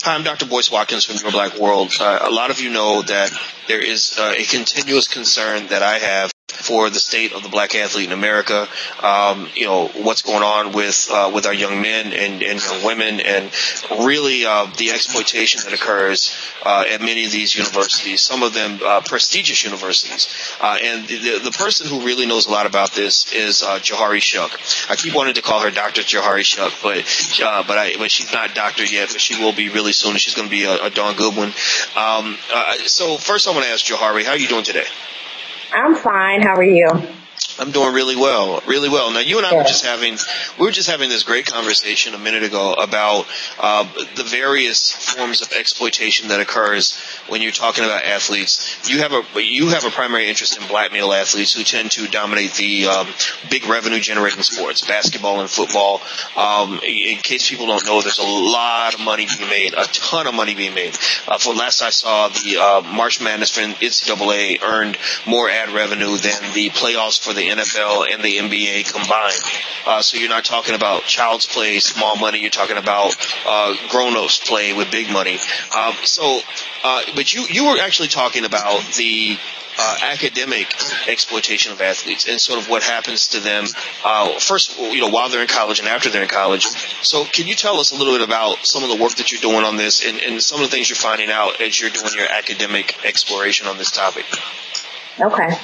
Hi, I'm Dr. Boyce Watkins from Your Black World. A lot of you know that there is a continuous concern that I have for the state of the black athlete in America. What's going on with our young men and young women, and really the exploitation that occurs at many of these universities, some of them prestigious universities. And the person who really knows a lot about this is Johari Shuck. I keep wanting to call her Dr. Johari Shuck, but she's not doctor yet, but she will be really soon, and she's going to be a darn good one. So first I want to ask Johari, how are you doing today? I'm fine. How are you? I'm doing really well, really well. Now, you and I were just having this great conversation a minute ago about the various forms of exploitation that occurs when you're talking about athletes. You have a primary interest in black male athletes who tend to dominate the big revenue generating sports, basketball and football. In case people don't know, there's a lot of money being made, a ton of money being made. From last I saw, the March Madness for NCAA earned more ad revenue than the playoffs for the NFL and the NBA combined. So you're not talking about child's play, small money. You're talking about grown-ups play with big money. But you were actually talking about the academic exploitation of athletes and sort of what happens to them first, while they're in college and after they're in college. So can you tell us a little bit about some of the work that you're doing on this and some of the things you're finding out as you're doing your academic exploration on this topic? Okay.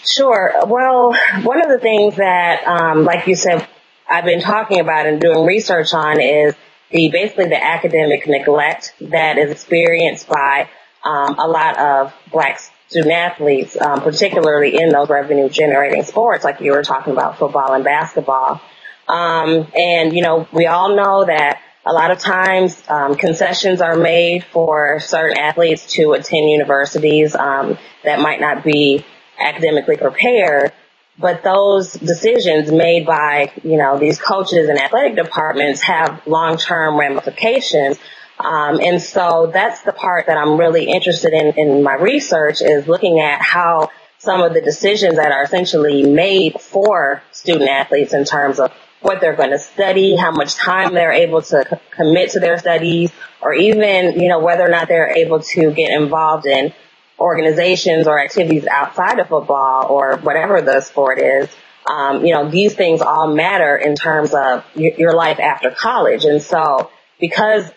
Sure. Well, one of the things that, like you said, I've been talking about and doing research on is basically the academic neglect that is experienced by a lot of black student athletes, particularly in those revenue generating sports, like you were talking about football and basketball. We all know that a lot of times concessions are made for certain athletes to attend universities that might not be academically prepared, but those decisions made by, these coaches and athletic departments have long-term ramifications. And so that's the part that I'm really interested in my research, is looking at how some of the decisions that are essentially made for student athletes in terms of what they're going to study, how much time they're able to commit to their studies, or even, whether or not they're able to get involved in organizations or activities outside of football or whatever the sport is. These things all matter in terms of your life after college. And so because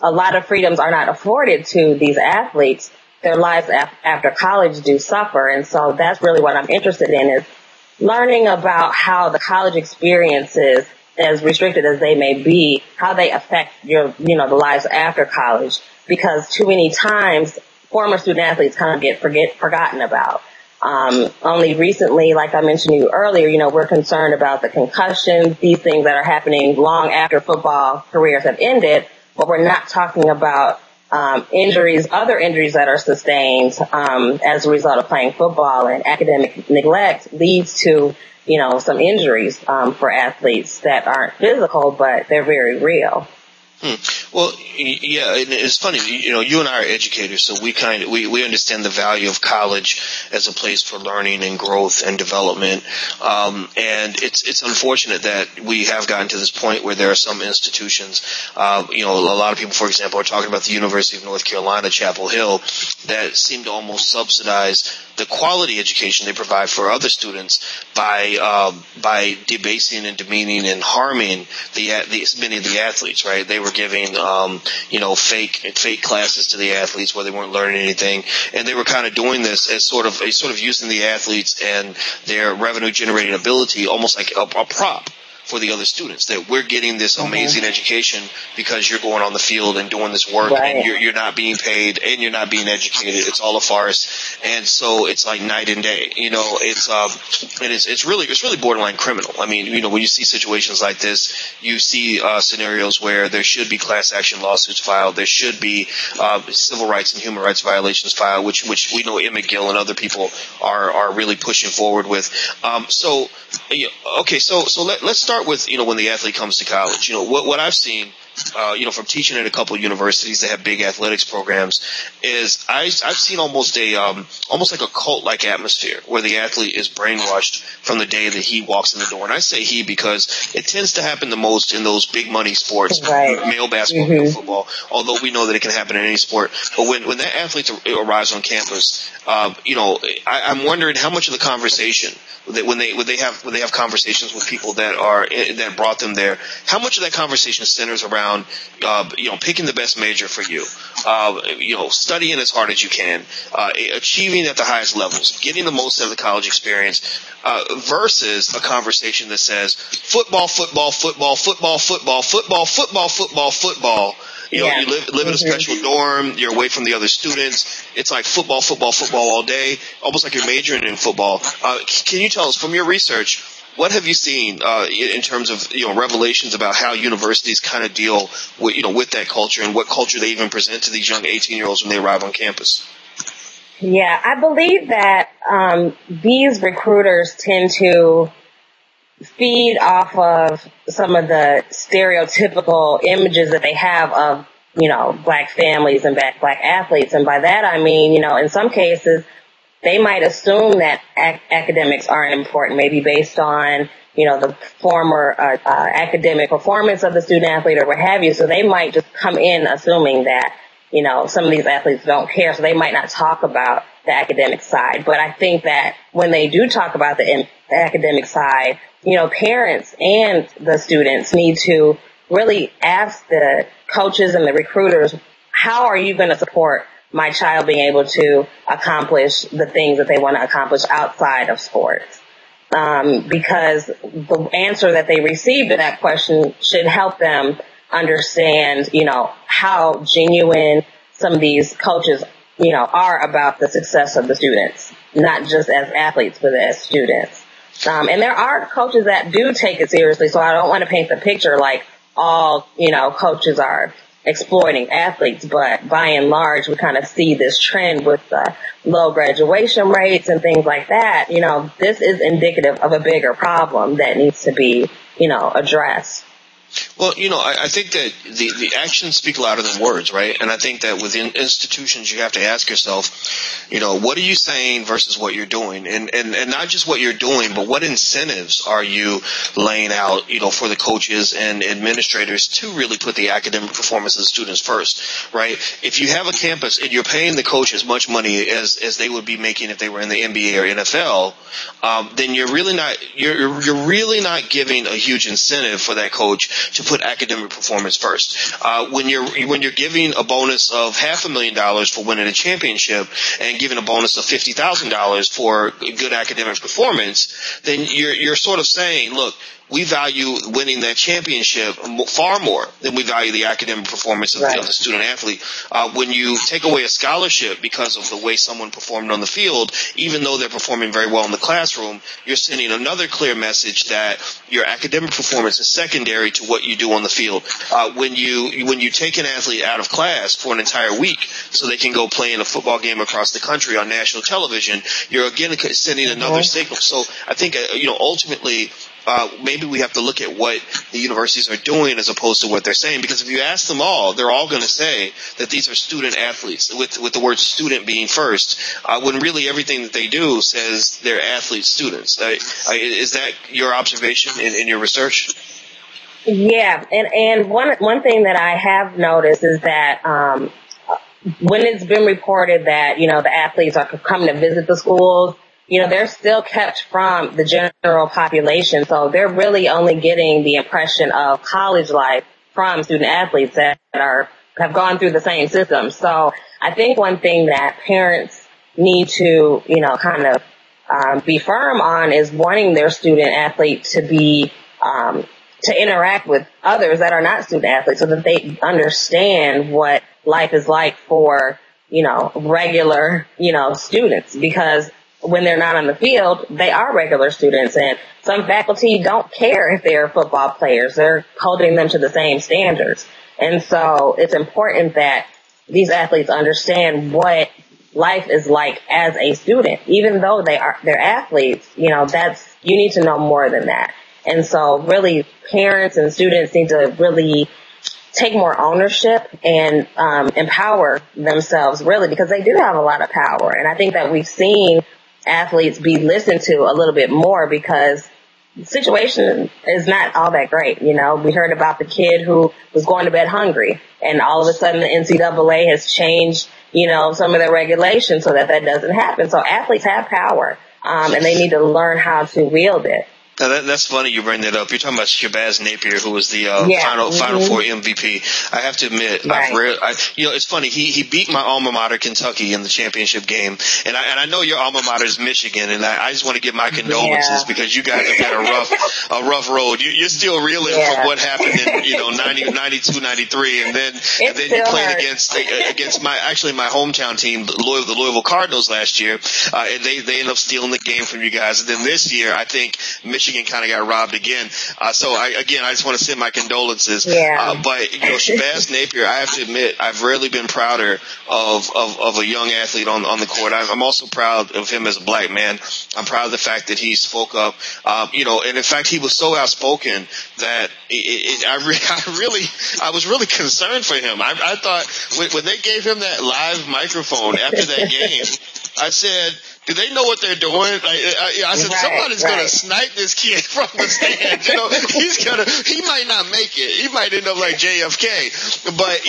a lot of freedoms are not afforded to these athletes, their lives after college do suffer. And so that's really what I'm interested in, is learning about how the college experiences, as restricted as they may be, how they affect the lives after college. Because too many times former student athletes kind of get forgotten about. Only recently, like I mentioned to you earlier, we're concerned about the concussions, these things that are happening long after football careers have ended, but we're not talking about other injuries that are sustained as a result of playing football. And academic neglect leads to, some injuries for athletes that aren't physical, but they're very real. Well, yeah, it's funny. You and I are educators, so we understand the value of college as a place for learning and growth and development. And it's unfortunate that we have gotten to this point where there are some institutions, a lot of people, for example, are talking about the University of North Carolina, Chapel Hill, that seem to almost subsidize the quality education they provide for other students by debasing and demeaning and harming many of the athletes. Right? They were giving fake classes to the athletes where they weren't learning anything, and they were kind of doing this as sort of using the athletes and their revenue generating ability almost like a prop for the other students, that we're getting this amazing education because you're going on the field and doing this work, right, and you're not being paid and you're not being educated. It's all a farce. And so it's like night and day, it's really borderline criminal. I mean, when you see situations like this, you see scenarios where there should be class action lawsuits filed. There should be civil rights and human rights violations filed, which we know Emmett Gill and other people are really pushing forward with. So let's start with, when the athlete comes to college. What I've seen from teaching at a couple of universities that have big athletics programs, is I've seen almost like a cult-like atmosphere where the athlete is brainwashed from the day that he walks in the door. And I say he because it tends to happen the most in those big money sports, right. Male basketball, male football, although we know that it can happen in any sport. But when that athlete arrives on campus, I'm wondering how much of the conversation that when they have conversations with people that brought them there, how much of that conversation centers around picking the best major for you, studying as hard as you can, achieving at the highest levels, getting the most out of the college experience, versus a conversation that says football, football, football, football, football, football, football, football, football. You live in a special dorm. You're away from the other students. It's like football, football, football all day, almost like you're majoring in football. Can you tell us from your research, what have you seen in terms of revelations about how universities kind of deal with that culture and what culture they even present to these young 18-year-olds when they arrive on campus? Yeah, I believe that these recruiters tend to feed off of some of the stereotypical images that they have of, black families and black athletes. And by that, I mean, in some cases, they might assume that academics aren't important, maybe based on, the former academic performance of the student athlete or what have you. So they might just come in assuming that, some of these athletes don't care. So they might not talk about the academic side. But I think that when they do talk about the academic side, parents and the students need to really ask the coaches and the recruiters, how are you going to support my child being able to accomplish the things that they want to accomplish outside of sports? Because the answer that they receive to that question should help them understand, how genuine some of these coaches, are about the success of the students, not just as athletes, but as students. And there are coaches that do take it seriously, so I don't want to paint the picture like all, coaches are exploiting athletes, but by and large, we kind of see this trend with low graduation rates and things like that. This is indicative of a bigger problem that needs to be, addressed. Well, I think that the actions speak louder than words, right? And I think that within institutions, you have to ask yourself, what are you saying versus what you're doing? And not just what you're doing, but what incentives are you laying out, for the coaches and administrators to really put the academic performance of the students first, right? If you have a campus and you're paying the coach as much money as they would be making if they were in the NBA or NFL, then you're really not giving a huge incentive for that coach to put academic performance first. When you're giving a bonus of $500,000 for winning a championship and giving a bonus of $50,000 for good academic performance, then you're sort of saying, look, we value winning that championship far more than we value the academic performance of the student athlete. When you take away a scholarship because of the way someone performed on the field, even though they're performing very well in the classroom, you're sending another clear message that your academic performance is secondary to what you do on the field. When you take an athlete out of class for an entire week so they can go play in a football game across the country on national television, you're again sending another signal. So I think, ultimately, maybe we have to look at what the universities are doing as opposed to what they're saying, because if you ask them all, they're all going to say that these are student athletes, with the word student being first, when really everything that they do says they're athlete students. Is that your observation in your research? Yeah, and one thing that I have noticed is that when it's been reported that, the athletes are coming to visit the schools, they're still kept from the general population. So they're really only getting the impression of college life from student athletes that have gone through the same system. So I think one thing that parents need to, be firm on is wanting their student athlete to be, to interact with others that are not student athletes so that they understand what life is like for, regular, students, because when they're not on the field, they are regular students, and some faculty don't care if they're football players. They're holding them to the same standards. And so it's important that these athletes understand what life is like as a student. Even though they're athletes, you need to know more than that. And so really parents and students need to really take more ownership and empower themselves, really, because they do have a lot of power. And I think that we've seen athletes be listened to a little bit more because the situation is not all that great. You know, we heard about the kid who was going to bed hungry, and all of a sudden the NCAA has changed, you know, some of their regulations so that doesn't happen. So athletes have power, and they need to learn how to wield it. Now that's funny you bring that up. You're talking about Shabazz Napier, who was the Final Four MVP. I have to admit, it's funny. He beat my alma mater, Kentucky, in the championship game, and I know your alma mater is Michigan, and I just want to give my condolences because you guys have had a rough road. You're still reeling from what happened in 92, 93, and then you played against my hometown team, the Louisville Cardinals last year, and they ended up stealing the game from you guys. And then this year, I think Michigan kind of got robbed again. So I just want to send my condolences. But Shabazz Napier, I have to admit, I've rarely been prouder of a young athlete on the court. I'm also proud of him as a black man. I'm proud of the fact that he spoke up. And in fact, he was so outspoken that I was really concerned for him. I thought when they gave him that live microphone after that game, I said, do they know what they're doing? I said, somebody's going to snipe this kid from the stand. He might not make it. He might end up like JFK. But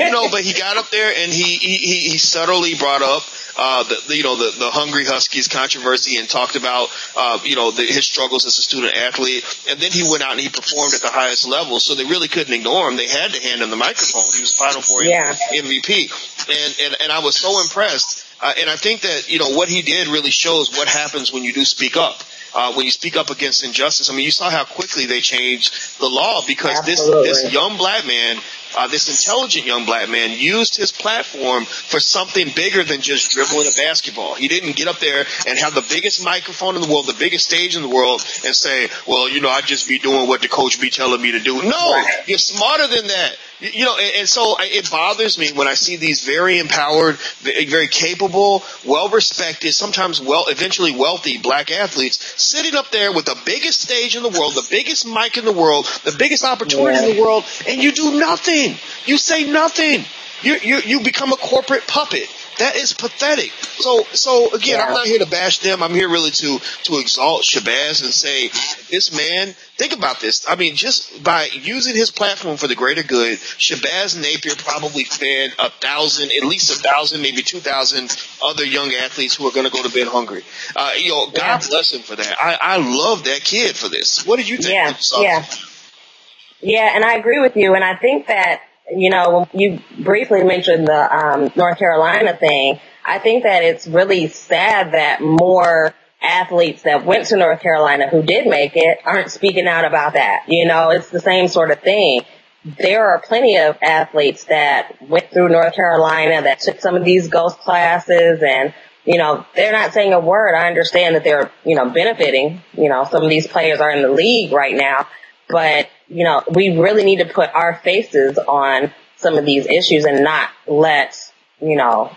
he got up there and he subtly brought up the Hungry Huskies controversy and talked about, his struggles as a student athlete. And then he went out and he performed at the highest level. So they really couldn't ignore him. They had to hand him the microphone. He was Final Four MVP. And I was so impressed. And I think that, what he did really shows what happens when you do speak up. When you speak up against injustice. I mean, you saw how quickly they changed the law because this young black man, this intelligent young black man used his platform for something bigger than just dribbling a basketball. He didn't get up there and have the biggest microphone in the world, the biggest stage in the world and say, well, I'd just be doing what the coach be telling me to do. No, you're smarter than that. And so it bothers me when I see these very empowered, very capable, well-respected, sometimes eventually wealthy black athletes sitting up there with the biggest stage in the world, the biggest mic in the world, the biggest opportunity in the world, and you do nothing. You say nothing. You become a corporate puppet. That is pathetic. So again, I'm not here to bash them. I'm here really to exalt Shabazz and say, this man, think about this. I mean, just by using his platform for the greater good, Shabazz Napier probably fed at least 1,000, maybe 2,000 other young athletes who are going to go to bed hungry. God bless him for that. I love that kid for this. What did you think? Yeah, and I agree with you. And I think that, you briefly mentioned the North Carolina thing. I think that it's really sad that more athletes that went to North Carolina who did make it aren't speaking out about that. It's the same sort of thing. There are plenty of athletes that went through North Carolina that took some of these ghost classes and, they're not saying a word. I understand that they're, benefiting. Some of these players are in the league right now, but we really need to put our faces on some of these issues and not let,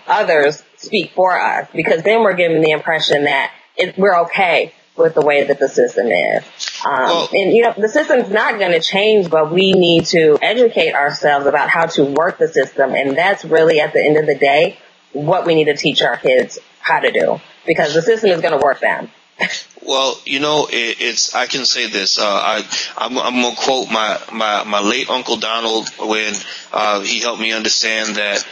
others speak for us, because then we're giving the impression that we're okay with the way that the system is. The system's not going to change, but we need to educate ourselves about how to work the system. And that's really, at the end of the day, what we need to teach our kids how to do, because the system is going to work them. Well, I can say this. I'm going to quote my late Uncle Donald when he helped me understand that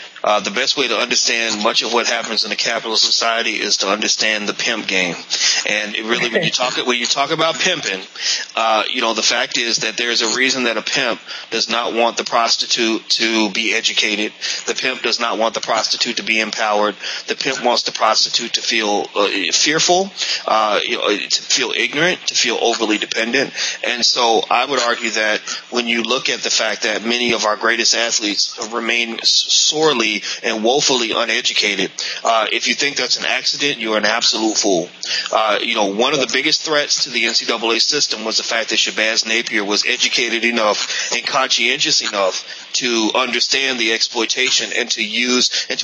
the best way to understand much of what happens in a capitalist society is to understand the pimp game. And it really, when you talk about pimping, the fact is that there's a reason that a pimp does not want the prostitute to be educated. The pimp does not want the prostitute to be empowered. The pimp wants the prostitute to feel fearful, to feel ignorant, to feel overly dependent. And so I would argue that when you look at the fact that many of our greatest athletes remain sorely and woefully uneducated, if you think that's an accident, you're an absolute fool. One of the biggest threats to the NCAA system was the fact that Shabazz Napier was educated enough and conscientious enough to understand the exploitation and to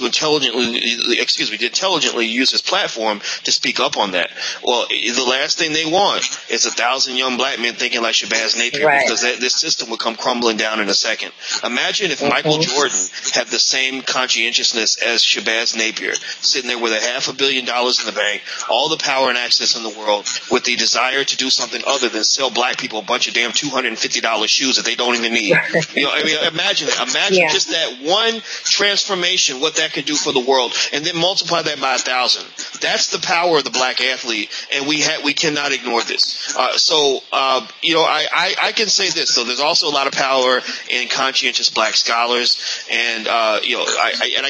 intelligently use his platform to speak up on that. Well, the last thing they want is 1,000 young black men thinking like Shabazz Napier, right. because this system would come crumbling down in a second. Imagine if Michael Jordan had the same conscientiousness as Shabazz Napier, sitting there with $500 million in the bank, all the power and access in the world, with the desire to do something other than sell black people a bunch of damn $250 shoes that they don't even need. Imagine that. Imagine just that one transformation, what that could do for the world, and then multiply that by 1,000. That's the power of the black athlete, and we cannot ignore this. I can say this though. There's also a lot of power in conscientious black scholars, and I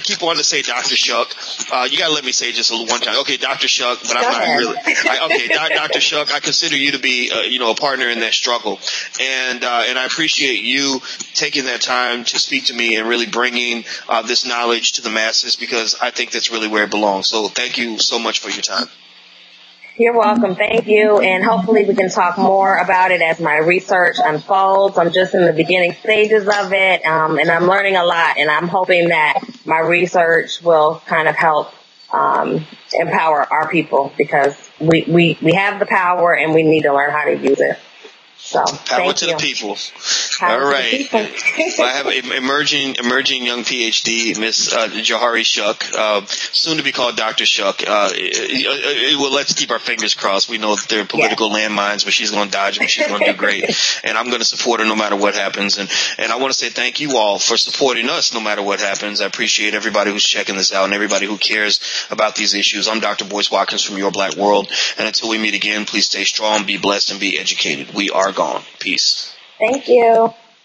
keep wanting to say Dr. Shuck. You gotta let me say just one time. Okay, Dr. Shuck, but I'm not really. Dr. Shuck, I consider you to be a partner in that struggle, and I appreciate you taking that time to speak to me and really bringing this knowledge to the masses, because I think that's really where it belongs. So thank you so much for your time. You're welcome. Thank you. And hopefully we can talk more about it as my research unfolds. I'm just in the beginning stages of it, and I'm learning a lot. And I'm hoping that my research will kind of help empower our people, because we have the power and we need to learn how to use it. So, power to the people. All right. Well, I have an emerging young PhD, Miss Johari Shuck, soon to be called Dr. Shuck. Well, let's keep our fingers crossed. We know that there are political landmines, but she's going to dodge them. She's going to do great. And I'm going to support her no matter what happens. And I want to say thank you all for supporting us no matter what happens. I appreciate everybody who's checking this out and everybody who cares about these issues. I'm Dr. Boyce Watkins from Your Black World. And until we meet again, please stay strong, be blessed, and be educated. We are gone. Peace. Thank you.